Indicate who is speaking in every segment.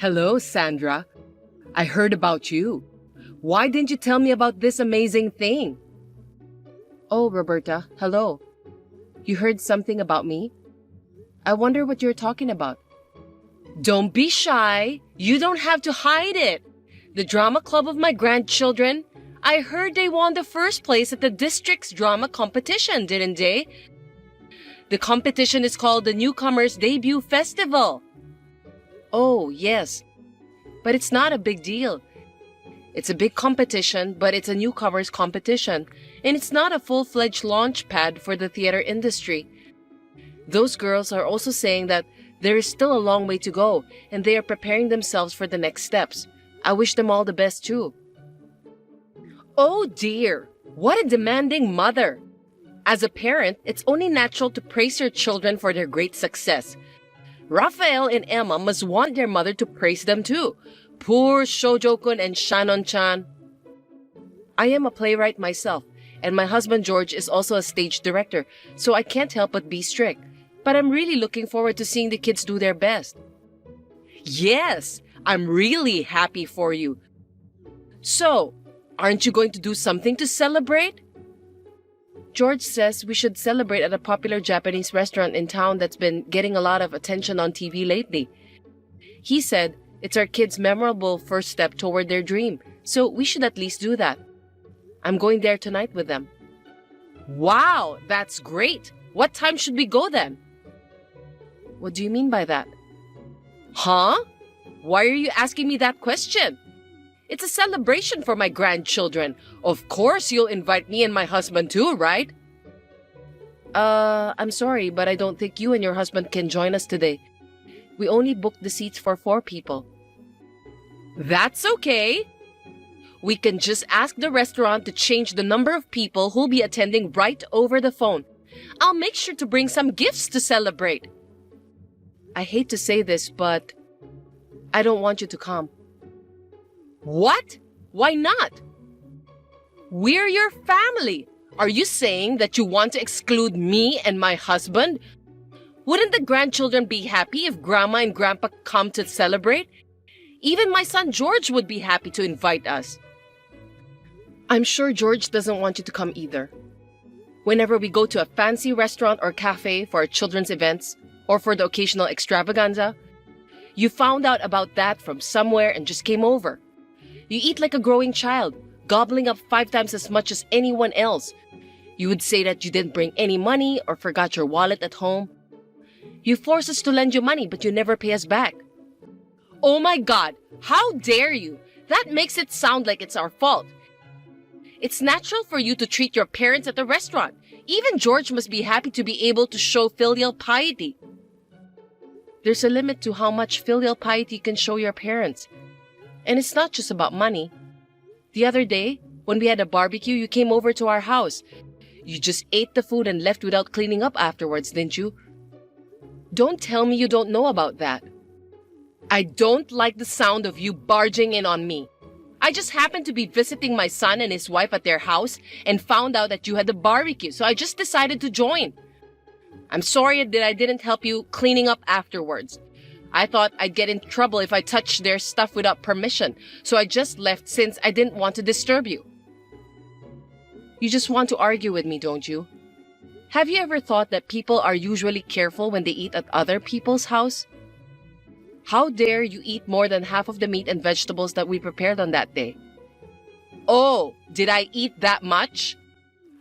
Speaker 1: Hello, Sandra. I heard about you. Why didn't you tell me about this amazing thing? Oh, Roberta, hello. You heard something about me? I wonder what you're talking about. Don't be shy. You don't have to hide it. The drama club of my grandchildren. I heard they won the first place at the district's drama competition, didn't they? The competition is called the Newcomers Debut Festival. Oh, yes. But it's not a big deal. It's a big competition, but it's a newcomers competition, and it's not a full-fledged launch pad for the theater industry. Those girls are also saying that there is still a long way to go, and they are preparing themselves for the next steps. I wish them all the best too. Oh dear, what a demanding mother. As a parent, it's only natural to praise your children for their great success. Raphael and Emma must want their mother to praise them too. Poor Shoujo-kun and Shannon-chan. I am a playwright myself, and my husband George is also a stage director, so I can't help but be strict. But I'm really looking forward to seeing the kids do their best. Yes, I'm really happy for you. So, aren't you going to do something to celebrate? George says we should celebrate at a popular Japanese restaurant in town that's been getting a lot of attention on TV lately. He said it's our kids' memorable first step toward their dream, so we should at least do that. I'm going there tonight with them. Wow, that's great. What time should we go then? What do you mean by that? Huh? Why are you asking me that question? It's a celebration for my grandchildren. Of course you'll invite me and my husband too, right? I'm sorry, but I don't think you and your husband can join us today. We only booked the seats for 4 people. That's okay. We can just ask the restaurant to change the number of people who'll be attending right over the phone. I'll make sure to bring some gifts to celebrate. I hate to say this, but I don't want you to come. What? Why not? We're your family. Are you saying that you want to exclude me and my husband? Wouldn't the grandchildren be happy if Grandma and Grandpa come to celebrate? Even my son George would be happy to invite us. I'm sure George doesn't want you to come either. Whenever we go to a fancy restaurant or cafe for our children's events, or for the occasional extravaganza, you found out about that from somewhere and just came over. You eat like a growing child, gobbling up 5 times as much as anyone else. You would say that you didn't bring any money or forgot your wallet at home. You force us to lend you money, but you never pay us back. Oh my God, how dare you? That makes it sound like it's our fault. It's natural for you to treat your parents at the restaurant. Even George must be happy to be able to show filial piety. There's a limit to how much filial piety you can show your parents. And it's not just about money. The other day, when we had a barbecue, you came over to our house. You just ate the food and left without cleaning up afterwards, didn't you? Don't tell me you don't know about that. I don't like the sound of you barging in on me. I just happened to be visiting my son and his wife at their house and found out that you had the barbecue, so I just decided to join. I'm sorry that I didn't help you cleaning up afterwards. I thought I'd get in trouble if I touched their stuff without permission, so I just left since I didn't want to disturb you. You just want to argue with me, don't you? Have you ever thought that people are usually careful when they eat at other people's house? How dare you eat more than half of the meat and vegetables that we prepared on that day? Oh, did I eat that much?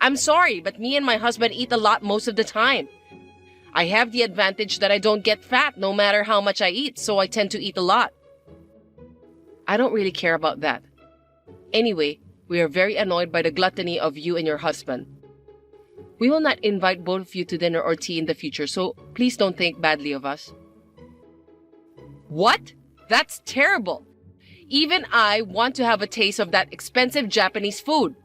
Speaker 1: I'm sorry, but me and my husband eat a lot most of the time. I have the advantage that I don't get fat no matter how much I eat, so I tend to eat a lot. I don't really care about that. Anyway, we are very annoyed by the gluttony of you and your husband. We will not invite both of you to dinner or tea in the future, so please don't think badly of us. What? That's terrible. Even I want to have a taste of that expensive Japanese food.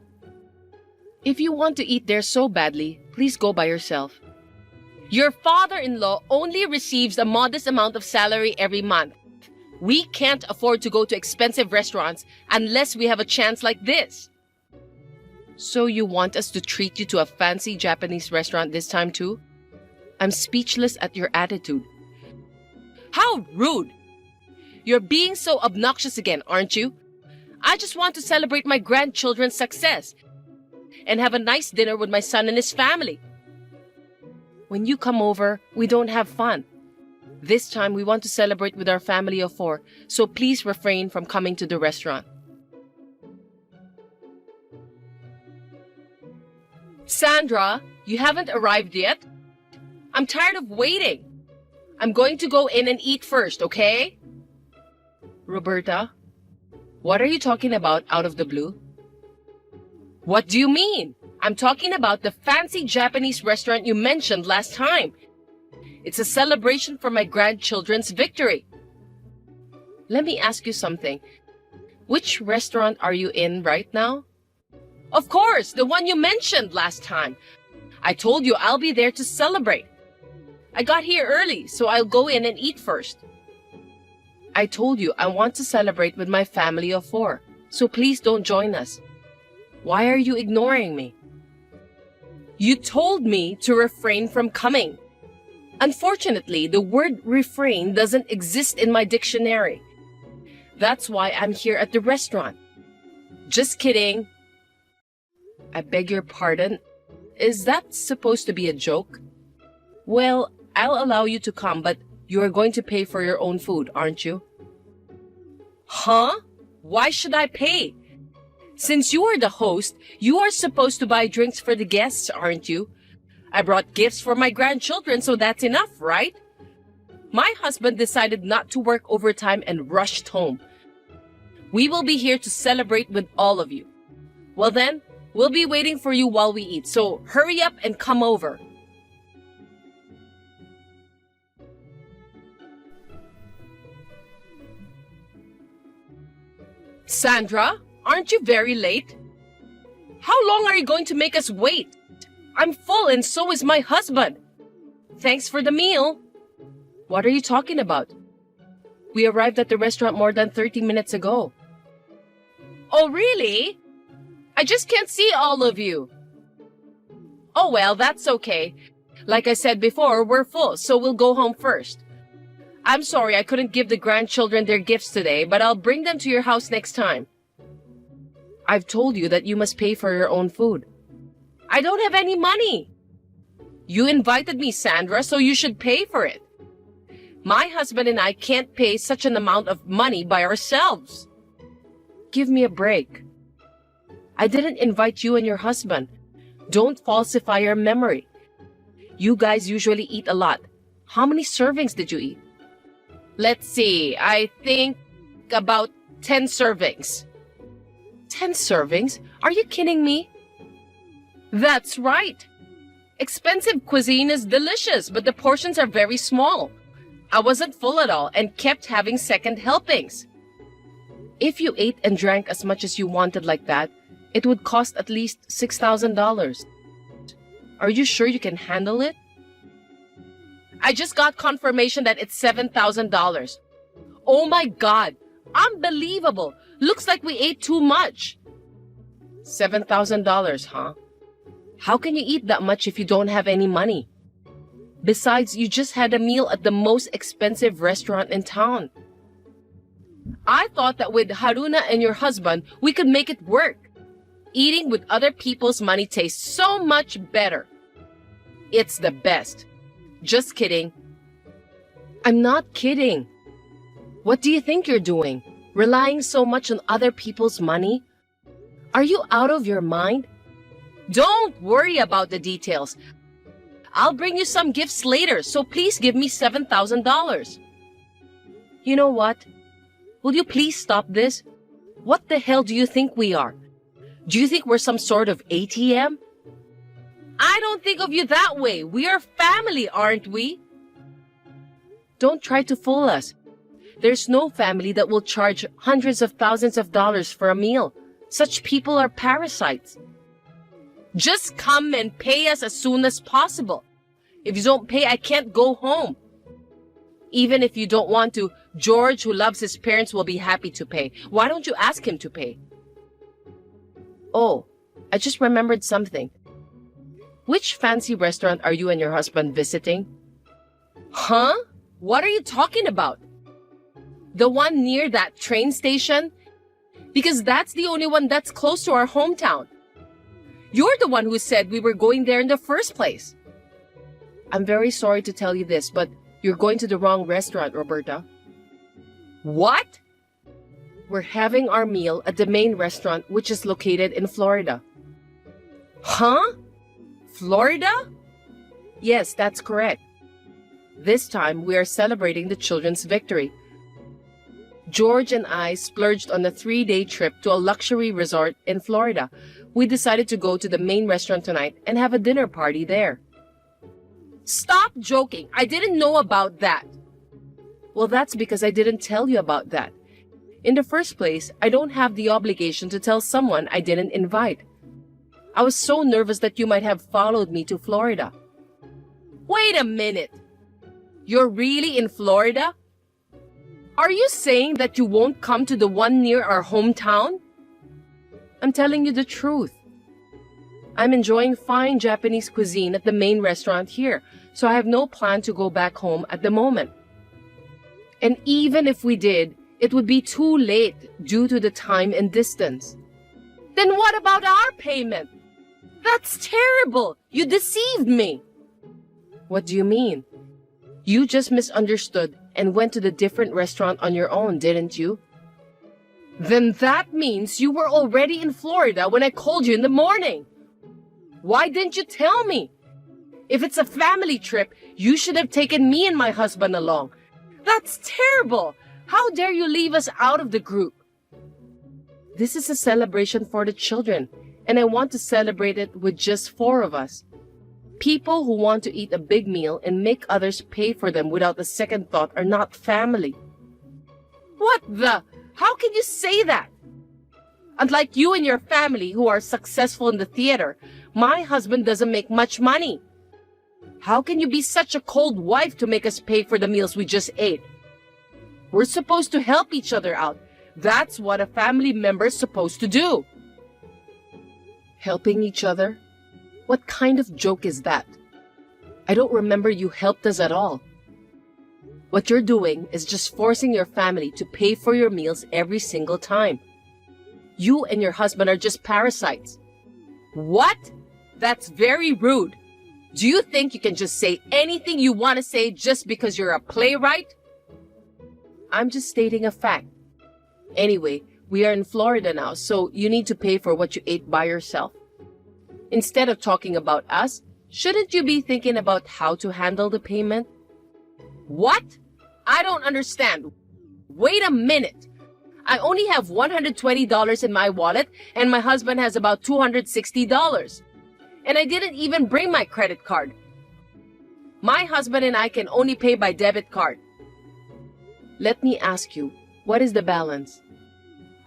Speaker 1: If you want to eat there so badly, please go by yourself. Your father-in-law only receives a modest amount of salary every month. We can't afford to go to expensive restaurants unless we have a chance like this. So you want us to treat you to a fancy Japanese restaurant this time too? I'm speechless at your attitude. How rude! You're being so obnoxious again, aren't you? I just want to celebrate my grandchildren's success and have a nice dinner with my son and his family. When you come over, we don't have fun. This time, we want to celebrate with our family of 4, so please refrain from coming to the restaurant. Sandra, you haven't arrived yet? I'm tired of waiting. I'm going to go in and eat first, okay? Roberta, what are you talking about out of the blue? What do you mean? I'm talking about the fancy Japanese restaurant you mentioned last time. It's a celebration for my grandchildren's victory. Let me ask you something. Which restaurant are you in right now? Of course, the one you mentioned last time. I told you I'll be there to celebrate. I got here early, so I'll go in and eat first. I told you I want to celebrate with my family of 4, so please don't join us. Why are you ignoring me? You told me to refrain from coming. Unfortunately, the word refrain doesn't exist in my dictionary. That's why I'm here at the restaurant. Just kidding. I beg your pardon. Is that supposed to be a joke? Well, I'll allow you to come, but you are going to pay for your own food, aren't you? Huh? Why should I pay? Since you are the host, you are supposed to buy drinks for the guests, aren't you? I brought gifts for my grandchildren, so that's enough, right? My husband decided not to work overtime and rushed home. We will be here to celebrate with all of you. Well then, we'll be waiting for you while we eat, so hurry up and come over. Sandra, aren't you very late? How long are you going to make us wait? I'm full and so is my husband. Thanks for the meal. What are you talking about? We arrived at the restaurant more than 30 minutes ago. Oh, really? I just can't see all of you. Oh, well, that's okay. Like I said before, we're full, so we'll go home first. I'm sorry I couldn't give the grandchildren their gifts today, but I'll bring them to your house next time. I've told you that you must pay for your own food. I don't have any money. You invited me, Sandra, so you should pay for it. My husband and I can't pay such an amount of money by ourselves. Give me a break. I didn't invite you and your husband. Don't falsify your memory. You guys usually eat a lot. How many servings did you eat? Let's see, I think about 10 servings. 10 servings? Are you kidding me? That's right. Expensive cuisine is delicious, but the portions are very small. I wasn't full at all and kept having second helpings. If you ate and drank as much as you wanted like that, it would cost at least $6,000. Are you sure you can handle it? I just got confirmation that it's $7,000. Oh my God! Unbelievable! Looks like we ate too much. $7,000, huh? How can you eat that much if you don't have any money? Besides, you just had a meal at the most expensive restaurant in town. I thought that with Haruna and your husband, we could make it work. Eating with other people's money tastes so much better. It's the best. Just kidding. I'm not kidding. What do you think you're doing? Relying so much on other people's money? Are you out of your mind? Don't worry about the details. I'll bring you some gifts later, so please give me $7,000. You know what? Will you please stop this? What the hell do you think we are? Do you think we're some sort of ATM? I don't think of you that way. We are family, aren't we? Don't try to fool us. There's no family that will charge hundreds of thousands of dollars for a meal. Such people are parasites. Just come and pay us as soon as possible. If you don't pay, I can't go home. Even if you don't want to, George, who loves his parents, will be happy to pay. Why don't you ask him to pay? Oh, I just remembered something. Which fancy restaurant are you and your husband visiting? Huh? What are you talking about? The one near that train station? Because that's the only one that's close to our hometown. You're the one who said we were going there in the first place. I'm very sorry to tell you this, but you're going to the wrong restaurant, Roberta. What? We're having our meal at the main restaurant, which is located in Florida. Huh? Florida? Yes, that's correct. This time, we are celebrating the children's victory. George and I splurged on a 3-day trip to a luxury resort in Florida. We decided to go to the main restaurant tonight and have a dinner party there. Stop joking! I didn't know about that! Well, that's because I didn't tell you about that. In the first place, I don't have the obligation to tell someone I didn't invite. I was so nervous that you might have followed me to Florida. Wait a minute! You're really in Florida? Are you saying that you won't come to the one near our hometown? I'm telling you the truth. I'm enjoying fine Japanese cuisine at the main restaurant here, so I have no plan to go back home at the moment. And even if we did, it would be too late due to the time and distance. Then what about our payment? That's terrible! You deceived me! What do you mean? You just misunderstood and went to the different restaurant on your own, didn't you? Then that means you were already in Florida when I called you in the morning. Why didn't you tell me? If it's a family trip, you should have taken me and my husband along. That's terrible! How dare you leave us out of the group? This is a celebration for the children, and I want to celebrate it with just 4 of us. People who want to eat a big meal and make others pay for them without a second thought are not family. What the? How can you say that? Unlike you and your family who are successful in the theater, my husband doesn't make much money. How can you be such a cold wife to make us pay for the meals we just ate? We're supposed to help each other out. That's what a family member is supposed to do. Helping each other? What kind of joke is that? I don't remember you helped us at all. What you're doing is just forcing your family to pay for your meals every single time. You and your husband are just parasites. What? That's very rude. Do you think you can just say anything you want to say just because you're a playwright? I'm just stating a fact. Anyway, we are in Florida now, so you need to pay for what you ate by yourself. Instead of talking about us, shouldn't you be thinking about how to handle the payment? What? I don't understand. Wait a minute. I only have $120 in my wallet and my husband has about $260. And I didn't even bring my credit card. My husband and I can only pay by debit card. Let me ask you, what is the balance?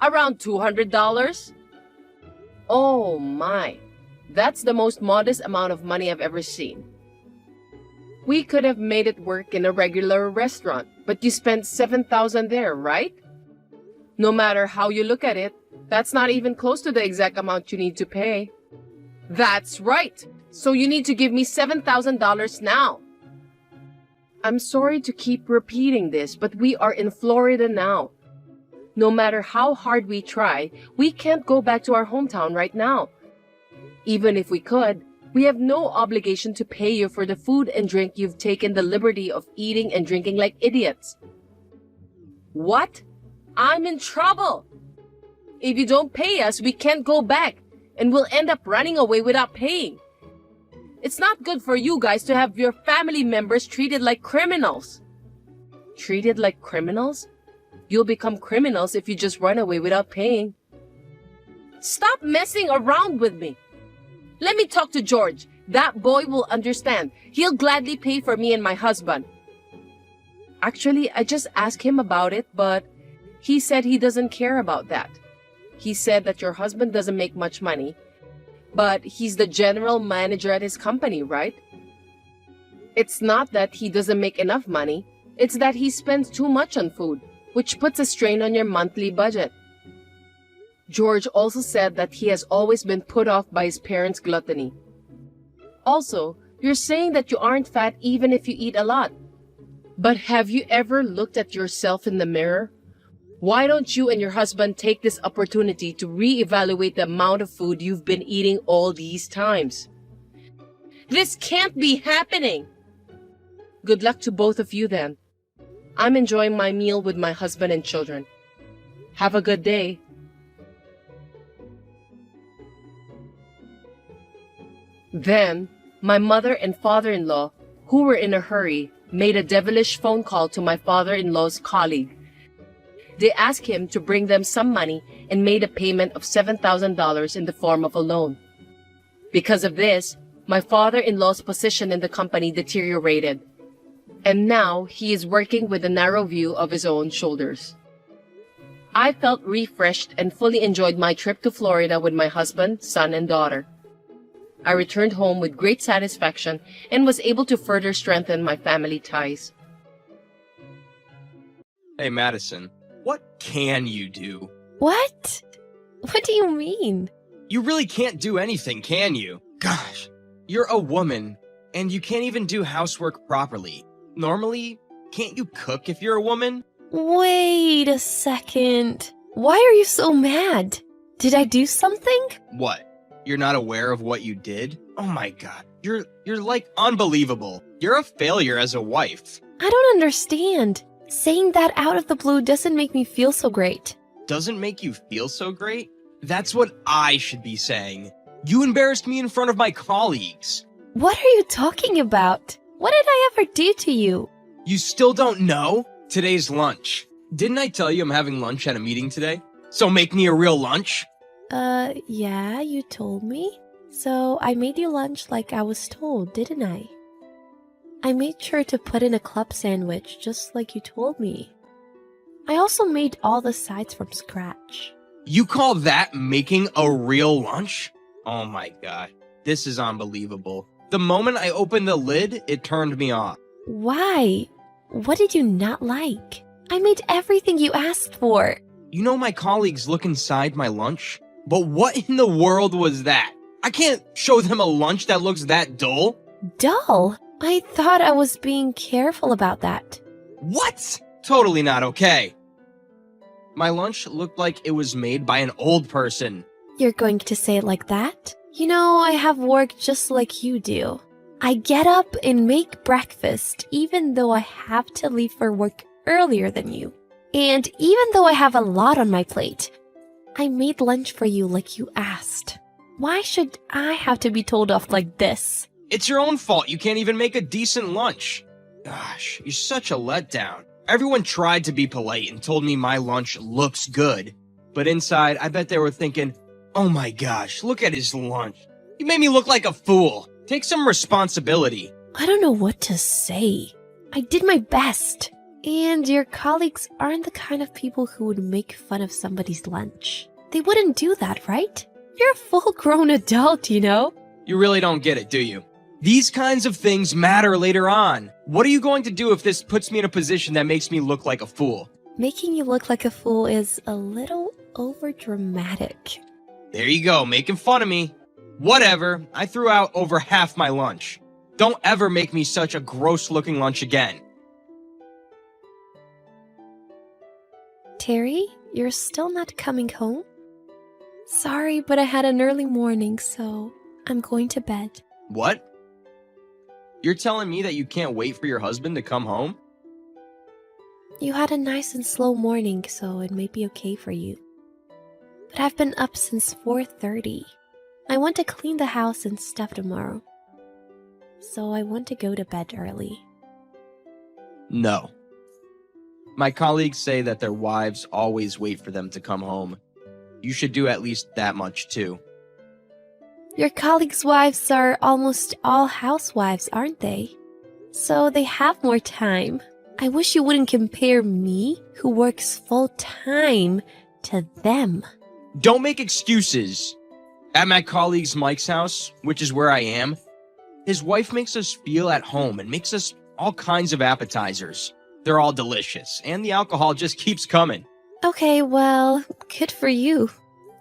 Speaker 1: Around $200? Oh my. That's the most modest amount of money I've ever seen. We could have made it work in a regular restaurant, but you spent $7,000 there, right? No matter how you look at it, that's not even close to the exact amount you need to pay. That's right. So you need to give me $7,000 now. I'm sorry to keep repeating this, but we are in Florida now. No matter how hard we try, we can't go back to our hometown right now. Even if we could, we have no obligation to pay you for the food and drink you've taken the liberty of eating and drinking like idiots. What? I'm in trouble. If you don't pay us, we can't go back, and we'll end up running away without paying. It's not good for you guys to have your family members treated like criminals. Treated like criminals? You'll become criminals if you just run away without paying. Stop messing around with me. Let me talk to George. That boy will understand. He'll gladly pay for me and my husband. Actually, I just asked him about it, but he said he doesn't care about that. He said that your husband doesn't make much money, but he's the general manager at his company, right? It's not that he doesn't make enough money. It's that he spends too much on food, which puts a strain on your monthly budget. George also said that he has always been put off by his parents' gluttony. Also, you're saying that you aren't fat even if you eat a lot. But have you ever looked at yourself in the mirror? Why don't you and your husband take this opportunity to reevaluate the amount of food you've been eating all these times? This can't be happening! Good luck to both of you then. I'm enjoying my meal with my husband and children. Have a good day. Then, my mother and father-in-law, who were in a hurry, made a devilish phone call to my father-in-law's colleague. They asked him to bring them some money and made a payment of $7,000 in the form of a loan. Because of this, my father-in-law's position in the company deteriorated, and now he is working with a narrow view of his own shoulders. I felt refreshed and fully enjoyed my trip to Florida with my husband, son, and daughter. I returned home with great satisfaction and was able to further strengthen my family ties.
Speaker 2: Hey, Madison, what can you do?
Speaker 3: What? What do you mean?
Speaker 2: You really can't do anything, can you? Gosh, you're a woman, and you can't even do housework properly. Normally, can't you cook if you're a woman?
Speaker 3: Wait a second. Why are you so mad? Did I do something?
Speaker 2: What? You're not aware of what you did? Oh my god, you're like unbelievable. You're a failure as a wife.
Speaker 3: I don't understand. Saying that out of the blue doesn't make me feel so great.
Speaker 2: Doesn't make you feel so great? That's what I should be saying. You embarrassed me in front of my colleagues.
Speaker 3: What are you talking about? What did I ever do to you?
Speaker 2: You still don't know? Today's lunch. Didn't I tell you I'm having lunch at a meeting today? So make me a real lunch?
Speaker 3: Yeah, you told me. So I made you lunch like I was told, didn't I? I made sure to put in a club sandwich just like you told me. I also made all the sides from scratch.
Speaker 2: You call that making a real lunch? Oh my god, this is unbelievable. The moment I opened the lid, it turned me off.
Speaker 3: Why? What did you not like? I made everything you asked for.
Speaker 2: You know my colleagues look inside my lunch? But what in the world was that? I can't show them a lunch that looks that dull.
Speaker 3: Dull? I thought I was being careful about that.
Speaker 2: What? Totally not okay. My lunch looked like it was made by an old person.
Speaker 3: You're going to say it like that? You know, I have work just like you do. I get up and make breakfast even though I have to leave for work earlier than you. And even though I have a lot on my plate, I made lunch for you like you asked. Why should I have to be told off like this?
Speaker 2: It's your own fault you can't even make a decent lunch. Gosh, you're such a letdown. Everyone tried to be polite and told me my lunch looks good. But inside, I bet they were thinking, oh my gosh, look at his lunch. He made me look like a fool. Take some responsibility.
Speaker 3: I don't know what to say. I did my best. And your colleagues aren't the kind of people who would make fun of somebody's lunch. They wouldn't do that, right? You're a full-grown adult, you know?
Speaker 2: You really don't get it, do you? These kinds of things matter later on. What are you going to do if this puts me in a position that makes me look like a fool?
Speaker 3: Making you look like a fool is a little overdramatic.
Speaker 2: There you go, making fun of me. Whatever, I threw out over half my lunch. Don't ever make me such a gross-looking lunch again.
Speaker 3: Terry, you're still not coming home? Sorry, but I had an early morning, so I'm going to bed.
Speaker 2: What? You're telling me that you can't wait for your husband to come home?
Speaker 3: You had a nice and slow morning, so it may be okay for you. But I've been up since 4:30. I want to clean the house and stuff tomorrow. So I want to go to bed early.
Speaker 2: No. My colleagues say that their wives always wait for them to come home. You should do at least that much too.
Speaker 3: Your colleagues' wives are almost all housewives, aren't they? So they have more time. I wish you wouldn't compare me, who works full-time, to them.
Speaker 2: Don't make excuses. At my colleague's Mike's house, which is where I am, his wife makes us feel at home and makes us all kinds of appetizers. They're all delicious, and the alcohol just keeps coming.
Speaker 3: Okay, well, good for you.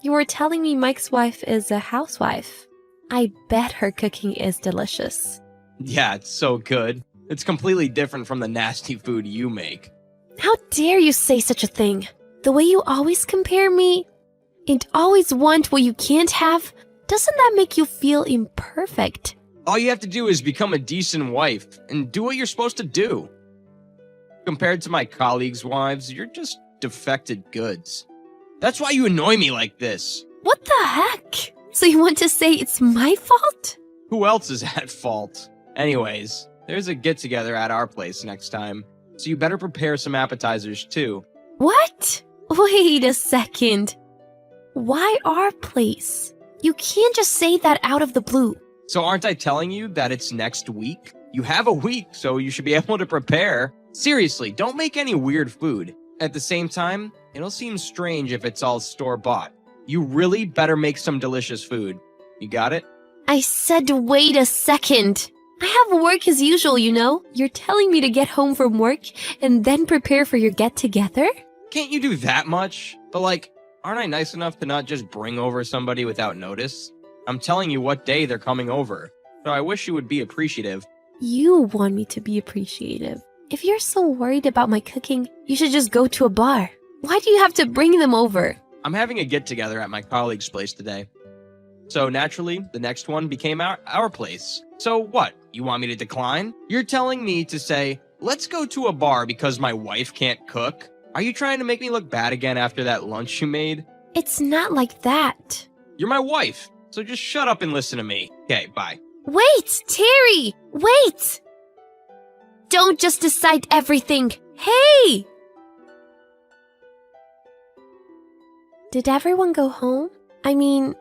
Speaker 3: You were telling me Mike's wife is a housewife. I bet her cooking is delicious.
Speaker 2: Yeah, it's so good. It's completely different from the nasty food you make.
Speaker 3: How dare you say such a thing? The way you always compare me and always want what you can't have, doesn't that make you feel imperfect?
Speaker 2: All you have to do is become a decent wife and do what you're supposed to do. Compared to my colleagues' wives, you're just defected goods. That's why you annoy me like this.
Speaker 3: What the heck? So you want to say it's my fault?
Speaker 2: Who else is at fault? Anyways, there's a get-together at our place next time, so you better prepare some appetizers too.
Speaker 3: What? Wait a second. Why our place? You can't just say that out of the blue.
Speaker 2: So aren't I telling you that it's next week? You have a week, so you should be able to prepare. Seriously, don't make any weird food. At the same time, it'll seem strange if it's all store-bought. You really better make some delicious food. You got it?
Speaker 3: I said wait a second. I have work as usual, you know. You're telling me to get home from work and then prepare for your get-together?
Speaker 2: Can't you do that much? But like, aren't I nice enough to not just bring over somebody without notice? I'm telling you what day they're coming over, so I wish you would be appreciative.
Speaker 3: You want me to be appreciative. If you're so worried about my cooking, you should just go to a bar. Why do you have to bring them over?
Speaker 2: I'm having a get-together at my colleague's place today. So naturally, the next one became our place. So what? You want me to decline? You're telling me to say, let's go to a bar because my wife can't cook? Are you trying to make me look bad again after that lunch you made?
Speaker 3: It's not like that.
Speaker 2: You're my wife, so just shut up and listen to me. Okay, bye.
Speaker 3: Wait, Terry! Wait! Don't just decide everything. Hey! Did everyone go home? I mean,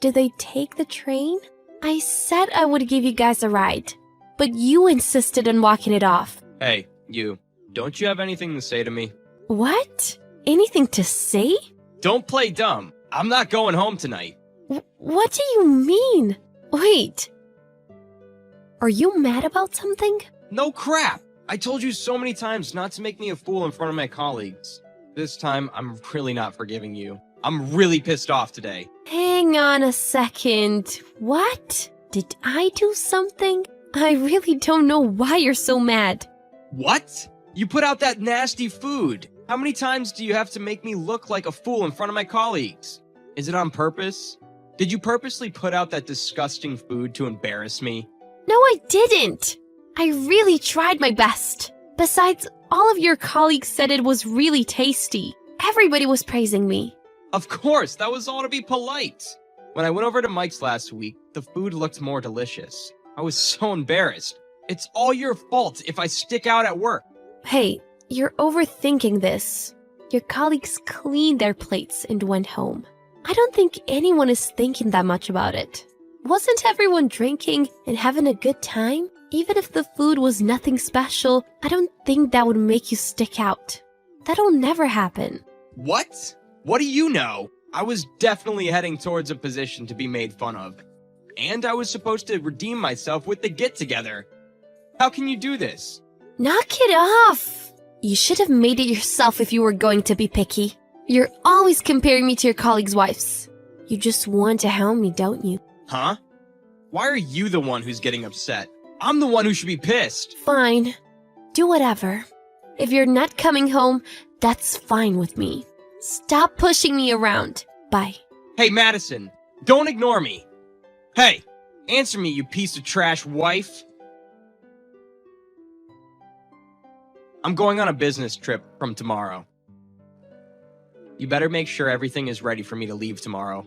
Speaker 3: did they take the train? I said I would give you guys a ride, but you insisted on walking it off.
Speaker 2: Hey, you. Don't you have anything to say to me?
Speaker 3: What? Anything to say?
Speaker 2: Don't play dumb. I'm not going home tonight.
Speaker 3: What do you mean? Wait. Are you mad about something?
Speaker 2: No crap. I told you so many times not to make me a fool in front of my colleagues. This time, I'm really not forgiving you. I'm really pissed off today.
Speaker 3: Hang on a second. What? Did I do something? I really don't know why you're so mad.
Speaker 2: What? You put out that nasty food. How many times do you have to make me look like a fool in front of my colleagues? Is it on purpose? Did you purposely put out that disgusting food to embarrass me?
Speaker 3: No, I didn't. I really tried my best. Besides, all of your colleagues said it was really tasty. Everybody was praising me.
Speaker 2: Of course, that was all to be polite. When I went over to Mike's last week, the food looked more delicious. I was so embarrassed. It's all your fault if I stick out at work.
Speaker 3: Hey, you're overthinking this. Your colleagues cleaned their plates and went home. I don't think anyone is thinking that much about it. Wasn't everyone drinking and having a good time? Even if the food was nothing special, I don't think that would make you stick out. That'll never happen.
Speaker 2: What? What do you know? I was definitely heading towards a position to be made fun of. And I was supposed to redeem myself with the get-together. How can you do this?
Speaker 3: Knock it off! You should have made it yourself if you were going to be picky. You're always comparing me to your colleagues' wives. You just want to hound me, don't you?
Speaker 2: Huh? Why are you the one who's getting upset? I'm the one who should be pissed.
Speaker 3: Fine. Do whatever. If you're not coming home, that's fine with me. Stop pushing me around. Bye.
Speaker 2: Hey, Madison, don't ignore me. Hey, answer me, you piece of trash wife. I'm going on a business trip from tomorrow. You better make sure everything is ready for me to leave tomorrow.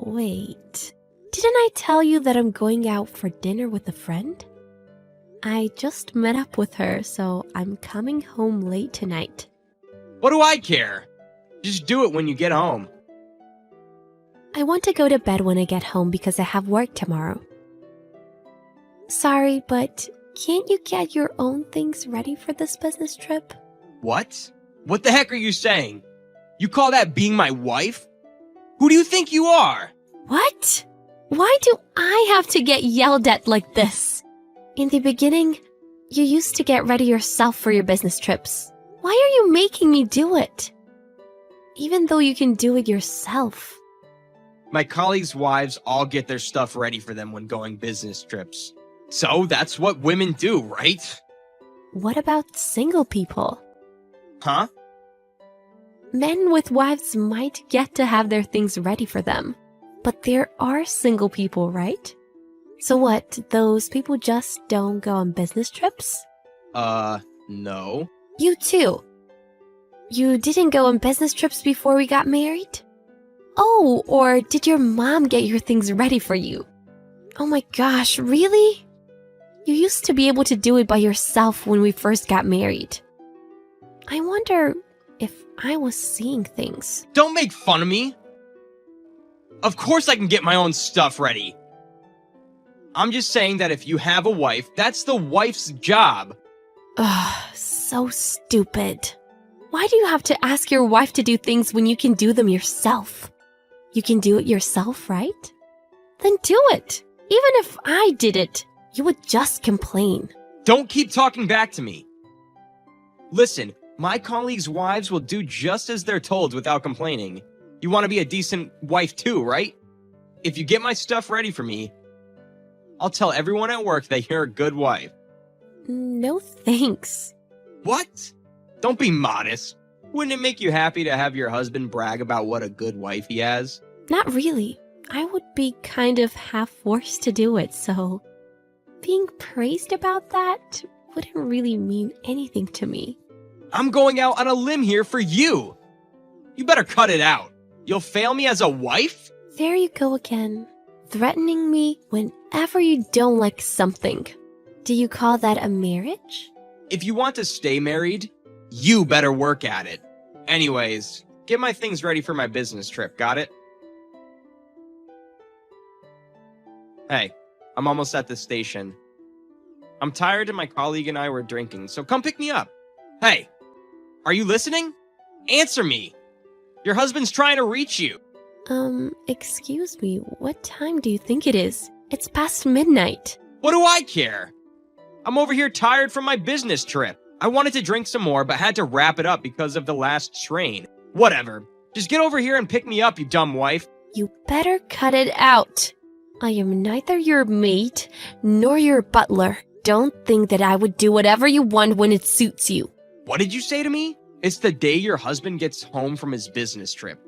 Speaker 3: Wait. Didn't I tell you that I'm going out for dinner with a friend? I just met up with her, so I'm coming home late tonight.
Speaker 2: What do I care? Just do it when you get home.
Speaker 3: I want to go to bed when I get home because I have work tomorrow. Sorry, but can't you get your own things ready for this business trip?
Speaker 2: What? What the heck are you saying? You call that being my wife? Who do you think you are?
Speaker 3: What? Why do I have to get yelled at like this? In the beginning, you used to get ready yourself for your business trips. Why are you making me do it? Even though you can do it yourself.
Speaker 2: My colleagues' wives all get their stuff ready for them when going business trips. So that's what women do, right?
Speaker 3: What about single people?
Speaker 2: Huh?
Speaker 3: Men with wives might get to have their things ready for them, but there are single people, right? So what, those people just don't go on business trips?
Speaker 2: No.
Speaker 3: You too. You didn't go on business trips before we got married? Oh, or did your mom get your things ready for you? Oh my gosh, really? You used to be able to do it by yourself when we first got married. I wonder if I was seeing things.
Speaker 2: Don't make fun of me. Of course I can get my own stuff ready. I'm just saying that if you have a wife, that's the wife's job.
Speaker 3: Ugh, so stupid. Why do you have to ask your wife to do things when you can do them yourself? You can do it yourself, right? Then do it. Even if I did it, you would just complain.
Speaker 2: Don't keep talking back to me. Listen, my colleagues' wives will do just as they're told without complaining. You want to be a decent wife too, right? If you get my stuff ready for me, I'll tell everyone at work that you're a good wife.
Speaker 3: No thanks.
Speaker 2: What? Don't be modest. Wouldn't it make you happy to have your husband brag about what a good wife he has?
Speaker 3: Not really. I would be kind of half forced to do it, so being praised about that wouldn't really mean anything to me.
Speaker 2: I'm going out on a limb here for you. You better cut it out. You'll fail me as a wife?
Speaker 3: There you go again, threatening me whenever you don't like something. Do you call that a marriage?
Speaker 2: If you want to stay married, you better work at it. Anyways, get my things ready for my business trip, got it? Hey, I'm almost at the station. I'm tired and my colleague and I were drinking, so come pick me up. Hey, are you listening? Answer me. Your husband's trying to reach you.
Speaker 3: Excuse me, what time do you think it is? It's past midnight.
Speaker 2: What do I care? I'm over here tired from my business trip. I wanted to drink some more, but had to wrap it up because of the last train. Whatever. Just get over here and pick me up, you dumb wife.
Speaker 3: You better cut it out. I am neither your maid nor your butler. Don't think that I would do whatever you want when it suits you.
Speaker 2: What did you say to me? It's the day your husband gets home from his business trip.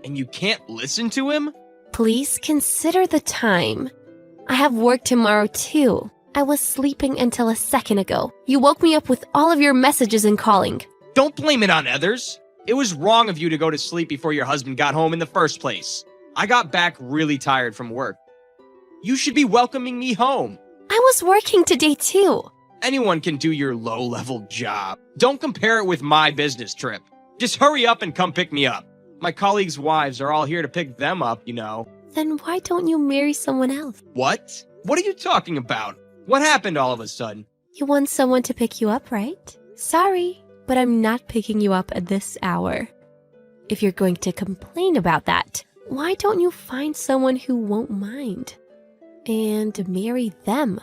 Speaker 2: And you can't listen to him?
Speaker 3: Please consider the time. I have work tomorrow too. I was sleeping until a second ago. You woke me up with all of your messages and calling.
Speaker 2: Don't blame it on others. It was wrong of you to go to sleep before your husband got home in the first place. I got back really tired from work. You should be welcoming me home.
Speaker 3: I was working today too.
Speaker 2: Anyone can do your low-level job. Don't compare it with my business trip. Just hurry up and come pick me up. My colleagues' wives are all here to pick them up, you know.
Speaker 3: Then why don't you marry someone else?
Speaker 2: What? What are you talking about? What happened all of a sudden?
Speaker 3: You want someone to pick you up, right? Sorry, but I'm not picking you up at this hour. If you're going to complain about that, why don't you find someone who won't mind? And marry them.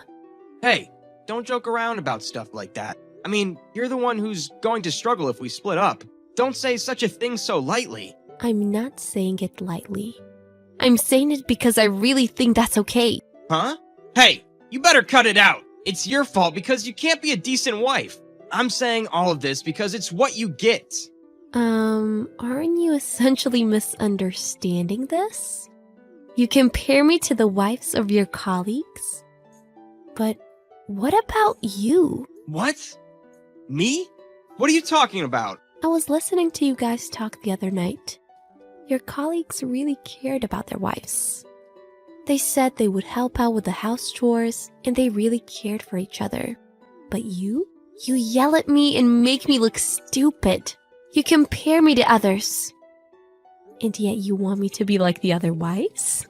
Speaker 2: Hey, don't joke around about stuff like that. I mean, you're the one who's going to struggle if we split up. Don't say such a thing so lightly.
Speaker 3: I'm not saying it lightly. I'm saying it because I really think that's okay.
Speaker 2: Huh? Hey, you better cut it out. It's your fault because you can't be a decent wife. I'm saying all of this because it's what you get.
Speaker 3: Aren't you essentially misunderstanding this? You compare me to the wives of your colleagues? But what about you?
Speaker 2: What? Me? What are you talking about?
Speaker 3: I was listening to you guys talk the other night. Your colleagues really cared about their wives. They said they would help out with the house chores, and they really cared for each other. But you yell at me and make me look stupid. You compare me to others. And yet you want me to be like the other wives?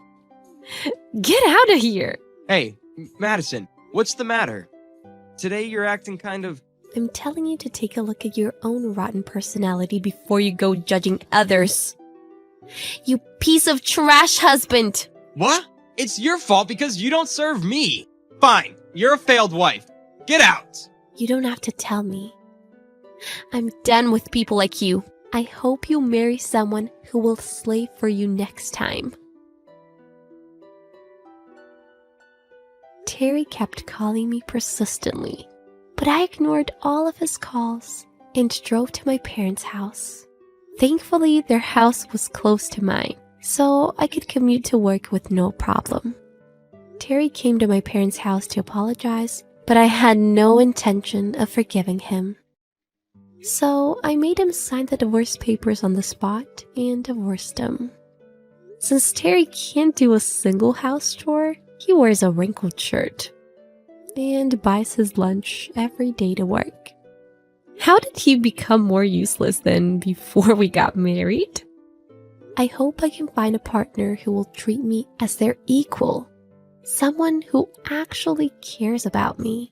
Speaker 3: Get out of here!
Speaker 2: Hey, Madison, what's the matter? Today you're acting kind of...
Speaker 3: I'm telling you to take a look at your own rotten personality before you go judging others. You piece of trash husband!
Speaker 2: What? It's your fault because you don't serve me. Fine, you're a failed wife. Get out!
Speaker 3: You don't have to tell me. I'm done with people like you. I hope you marry someone who will slave for you next time. Terry kept calling me persistently, but I ignored all of his calls and drove to my parents' house. Thankfully, their house was close to mine, so I could commute to work with no problem. Terry came to my parents' house to apologize, but I had no intention of forgiving him. So I made him sign the divorce papers on the spot and divorced him. Since Terry can't do a single house chore, he wears a wrinkled shirt and buys his lunch every day to work. How did he become more useless than before we got married? I hope I can find a partner who will treat me as their equal, someone who actually cares about me.